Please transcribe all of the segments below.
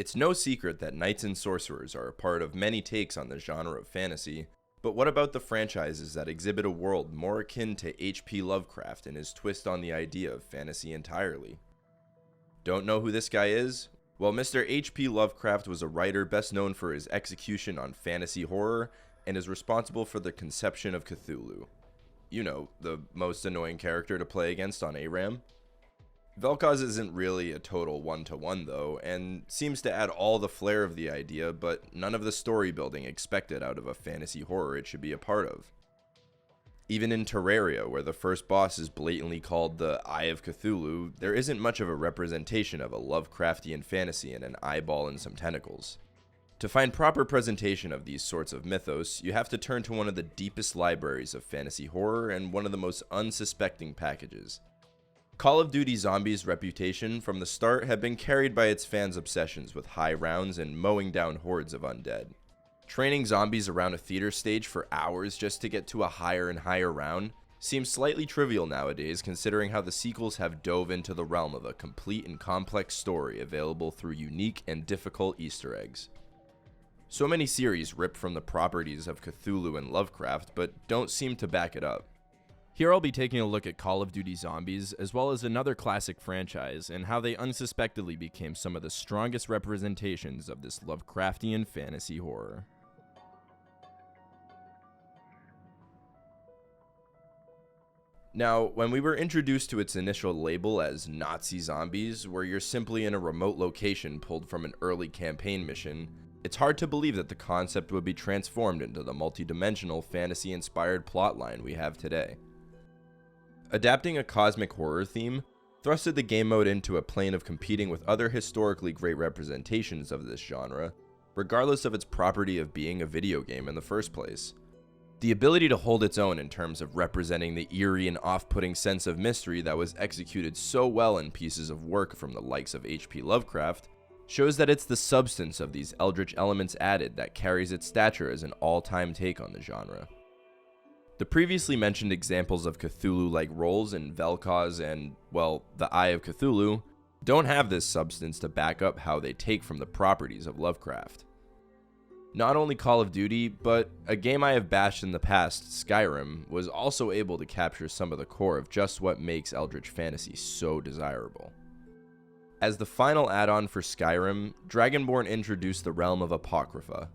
It's no secret that knights and sorcerers are a part of many takes on the genre of fantasy, but what about the franchises that exhibit a world more akin to HP Lovecraft and his twist on the idea of fantasy entirely? Don't know who this guy is? Well, Mr. HP Lovecraft was a writer best known for his execution on fantasy horror and is responsible for the conception of Cthulhu. You know, the most annoying character to play against on ARAM. Vel'Koz isn't really a total one-to-one though, and seems to add all the flair of the idea, but none of the story building expected out of a fantasy horror it should be a part of. Even in Terraria, where the first boss is blatantly called the Eye of Cthulhu, there isn't much of a representation of a Lovecraftian fantasy and an eyeball and some tentacles. To find proper presentation of these sorts of mythos, you have to turn to one of the deepest libraries of fantasy horror and one of the most unsuspecting packages. Call of Duty Zombies' reputation from the start had been carried by its fans' obsessions with high rounds and mowing down hordes of undead. Training zombies around a theater stage for hours just to get to a higher and higher round seems slightly trivial nowadays, considering how the sequels have dove into the realm of a complete and complex story available through unique and difficult Easter eggs. So many series rip from the properties of Cthulhu and Lovecraft, but don't seem to back it up. Here I'll be taking a look at Call of Duty Zombies, as well as another classic franchise, and how they unsuspectedly became some of the strongest representations of this Lovecraftian fantasy horror. Now, when we were introduced to its initial label as Nazi Zombies, where you're simply in a remote location pulled from an early campaign mission, it's hard to believe that the concept would be transformed into the multi-dimensional fantasy-inspired plotline we have today. Adapting a cosmic horror theme thrusted the game mode into a plane of competing with other historically great representations of this genre, regardless of its property of being a video game in the first place. The ability to hold its own in terms of representing the eerie and off-putting sense of mystery that was executed so well in pieces of work from the likes of HP Lovecraft shows that it's the substance of these eldritch elements added that carries its stature as an all-time take on the genre. The previously mentioned examples of Cthulhu-like roles in Vel'Koz and, well, the Eye of Cthulhu don't have this substance to back up how they take from the properties of Lovecraft. Not only Call of Duty, but a game I have bashed in the past, Skyrim, was also able to capture some of the core of just what makes eldritch fantasy so desirable. As the final add-on for Skyrim, Dragonborn introduced the realm of Apocrypha,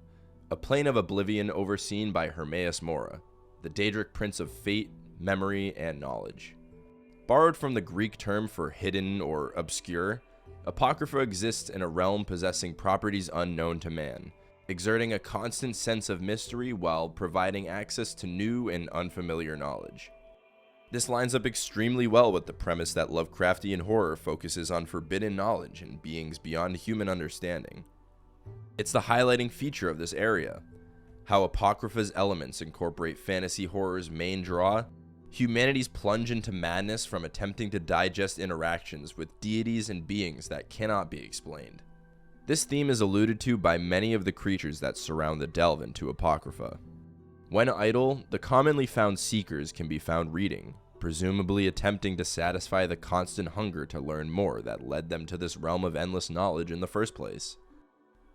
a plane of oblivion overseen by Hermaeus Mora, the Daedric Prince of Fate, Memory, and Knowledge. Borrowed from the Greek term for hidden or obscure, Apocrypha exists in a realm possessing properties unknown to man, exerting a constant sense of mystery while providing access to new and unfamiliar knowledge. This lines up extremely well with the premise that Lovecraftian horror focuses on forbidden knowledge and beings beyond human understanding. It's the highlighting feature of this area, how Apocrypha's elements incorporate fantasy horror's main draw: humanity's plunge into madness from attempting to digest interactions with deities and beings that cannot be explained. This theme is alluded to by many of the creatures that surround the delve into Apocrypha. When idle, the commonly found seekers can be found reading, presumably attempting to satisfy the constant hunger to learn more that led them to this realm of endless knowledge in the first place.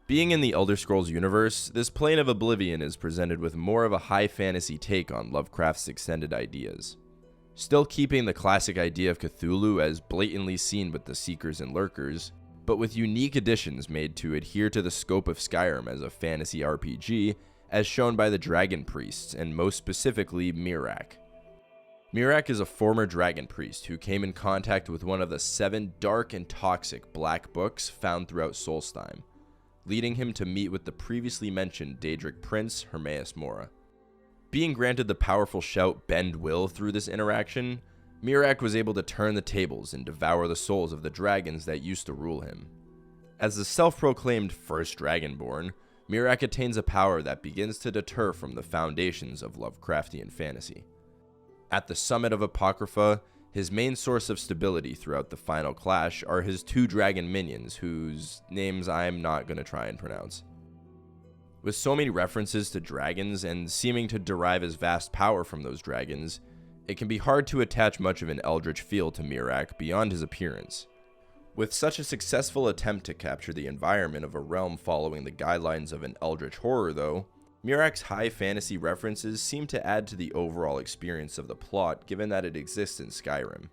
Being in the Elder Scrolls universe, this plane of oblivion is presented with more of a high fantasy take on Lovecraft's extended ideas. Still keeping the classic idea of Cthulhu as blatantly seen with the Seekers and Lurkers, but with unique additions made to adhere to the scope of Skyrim as a fantasy RPG, as shown by the Dragon Priests, and most specifically Miraak. Miraak is a former Dragon Priest who came in contact with one of the 7 dark and toxic black books found throughout Solstheim, leading him to meet with the previously mentioned Daedric Prince, Hermaeus Mora. Being granted the powerful shout Bend Will through this interaction, Miraak was able to turn the tables and devour the souls of the dragons that used to rule him. As the self-proclaimed first Dragonborn, Miraak attains a power that begins to deter from the foundations of Lovecraftian fantasy. At the summit of Apocrypha, his main source of stability throughout the final clash are his 2 dragon minions, whose names I'm not going to try and pronounce. With so many references to dragons and seeming to derive his vast power from those dragons, it can be hard to attach much of an eldritch feel to Miraak beyond his appearance. With such a successful attempt to capture the environment of a realm following the guidelines of an eldritch horror though, Murak's high fantasy references seem to add to the overall experience of the plot given that it exists in Skyrim.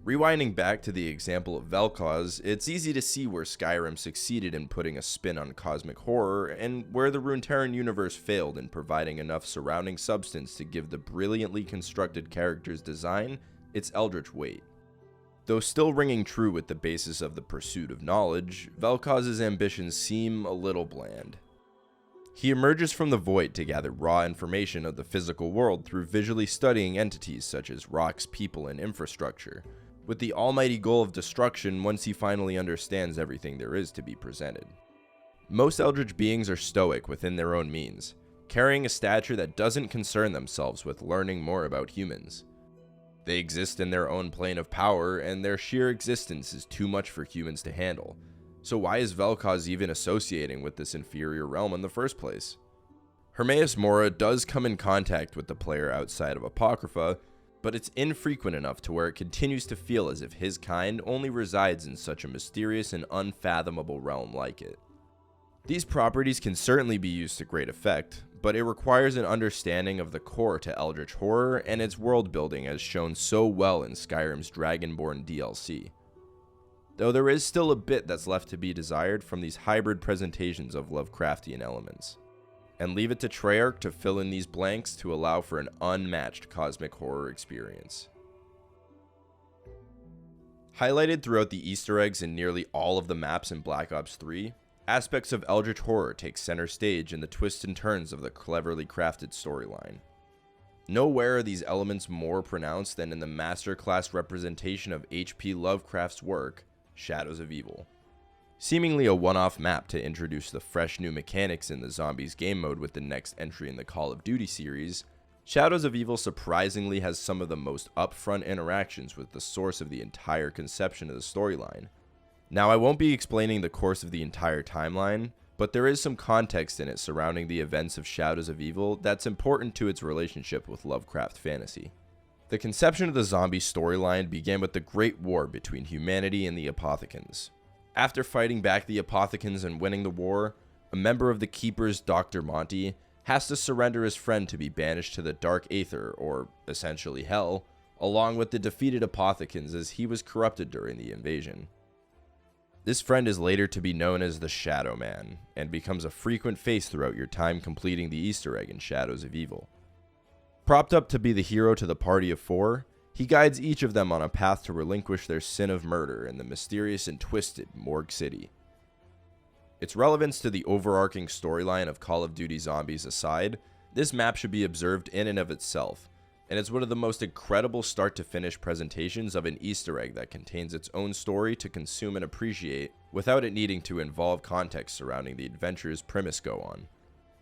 Rewinding back to the example of Vel'Koz, it's easy to see where Skyrim succeeded in putting a spin on cosmic horror, and where the Runeterran universe failed in providing enough surrounding substance to give the brilliantly constructed character's design its eldritch weight. Though still ringing true with the basis of the pursuit of knowledge, Vel'Koz's ambitions seem a little bland. He emerges from the void to gather raw information of the physical world through visually studying entities such as rocks, people, and infrastructure, with the almighty goal of destruction once he finally understands everything there is to be presented. Most eldritch beings are stoic within their own means, carrying a stature that doesn't concern themselves with learning more about humans. They exist in their own plane of power, and their sheer existence is too much for humans to handle. So why is Vel'Koz even associating with this inferior realm in the first place? Hermaeus Mora does come in contact with the player outside of Apocrypha, but it's infrequent enough to where it continues to feel as if his kind only resides in such a mysterious and unfathomable realm like it. These properties can certainly be used to great effect, but it requires an understanding of the core to eldritch horror and its world building as shown so well in Skyrim's Dragonborn DLC. Though there is still a bit that's left to be desired from these hybrid presentations of Lovecraftian elements. And leave it to Treyarch to fill in these blanks to allow for an unmatched cosmic horror experience. Highlighted throughout the Easter eggs in nearly all of the maps in Black Ops 3, aspects of eldritch horror take center stage in the twists and turns of the cleverly crafted storyline. Nowhere are these elements more pronounced than in the masterclass representation of HP Lovecraft's work, Shadows of Evil. Seemingly a one-off map to introduce the fresh new mechanics in the zombies game mode with the next entry in the Call of Duty series, Shadows of Evil surprisingly has some of the most upfront interactions with the source of the entire conception of the storyline. Now I won't be explaining the course of the entire timeline, but there is some context in it surrounding the events of Shadows of Evil that's important to its relationship with Lovecraft fantasy. The conception of the zombie storyline began with the Great War between humanity and the Apothicans. After fighting back the Apothicans and winning the war, a member of the Keepers, Dr. Monty, has to surrender his friend to be banished to the Dark Aether, or essentially Hell, along with the defeated Apothicans as he was corrupted during the invasion. This friend is later to be known as the Shadow Man, and becomes a frequent face throughout your time completing the Easter egg in Shadows of Evil. Propped up to be the hero to the party of 4, he guides each of them on a path to relinquish their sin of murder in the mysterious and twisted Morgue City. Its relevance to the overarching storyline of Call of Duty Zombies aside, this map should be observed in and of itself, and it's one of the most incredible start-to-finish presentations of an Easter egg that contains its own story to consume and appreciate without it needing to involve context surrounding the adventure's premise go on.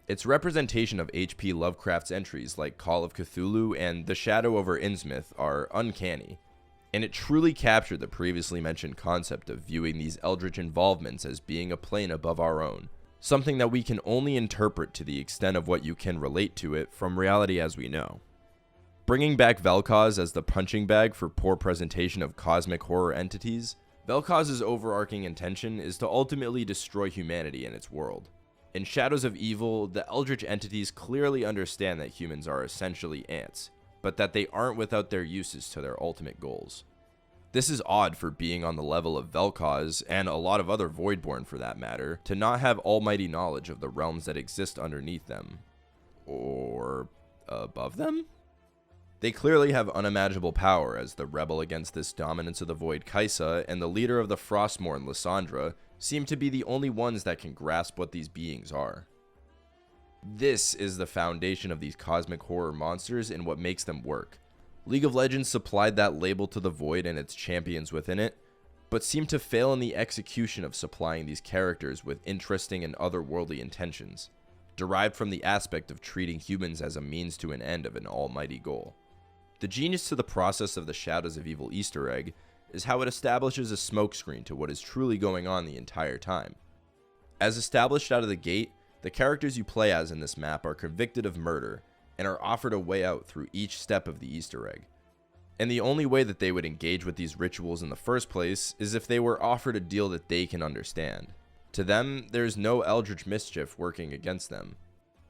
Its representation of HP Lovecraft's entries like Call of Cthulhu and The Shadow over Innsmouth are uncanny, and it truly captured the previously mentioned concept of viewing these eldritch involvements as being a plane above our own, something that we can only interpret to the extent of what you can relate to it from reality as we know. Bringing back Vel'Koz as the punching bag for poor presentation of cosmic horror entities, Vel'Koz's overarching intention is to ultimately destroy humanity and its world. In Shadows of Evil, the eldritch entities clearly understand that humans are essentially ants, but that they aren't without their uses to their ultimate goals. This is odd for being on the level of Vel'Koz, and a lot of other Voidborn for that matter, to not have almighty knowledge of the realms that exist underneath them. Or above them? They clearly have unimaginable power, as the rebel against this dominance of the Void Kaisa and the leader of the Frostmourne Lysandra seem to be the only ones that can grasp what these beings are. This is the foundation of these cosmic horror monsters and what makes them work. League of Legends supplied that label to the Void and its champions within it, but seemed to fail in the execution of supplying these characters with interesting and otherworldly intentions, derived from the aspect of treating humans as a means to an end of an almighty goal. The genius to the process of the Shadows of Evil Easter egg is how it establishes a smokescreen to what is truly going on the entire time. As established out of the gate, the characters you play as in this map are convicted of murder, and are offered a way out through each step of the Easter egg. And the only way that they would engage with these rituals in the first place is if they were offered a deal that they can understand. To them, there's no eldritch mischief working against them,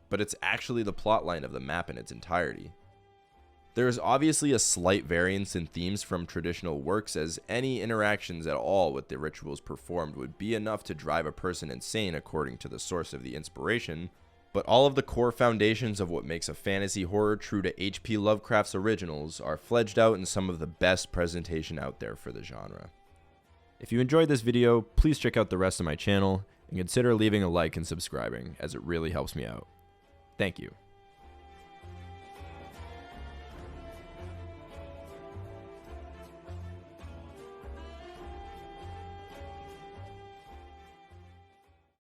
but it's actually the plotline of the map in its entirety. There is obviously a slight variance in themes from traditional works, as any interactions at all with the rituals performed would be enough to drive a person insane according to the source of the inspiration, but all of the core foundations of what makes a fantasy horror true to HP Lovecraft's originals are fledged out in some of the best presentation out there for the genre. If you enjoyed this video, please check out the rest of my channel, and consider leaving a like and subscribing, as it really helps me out. Thank you.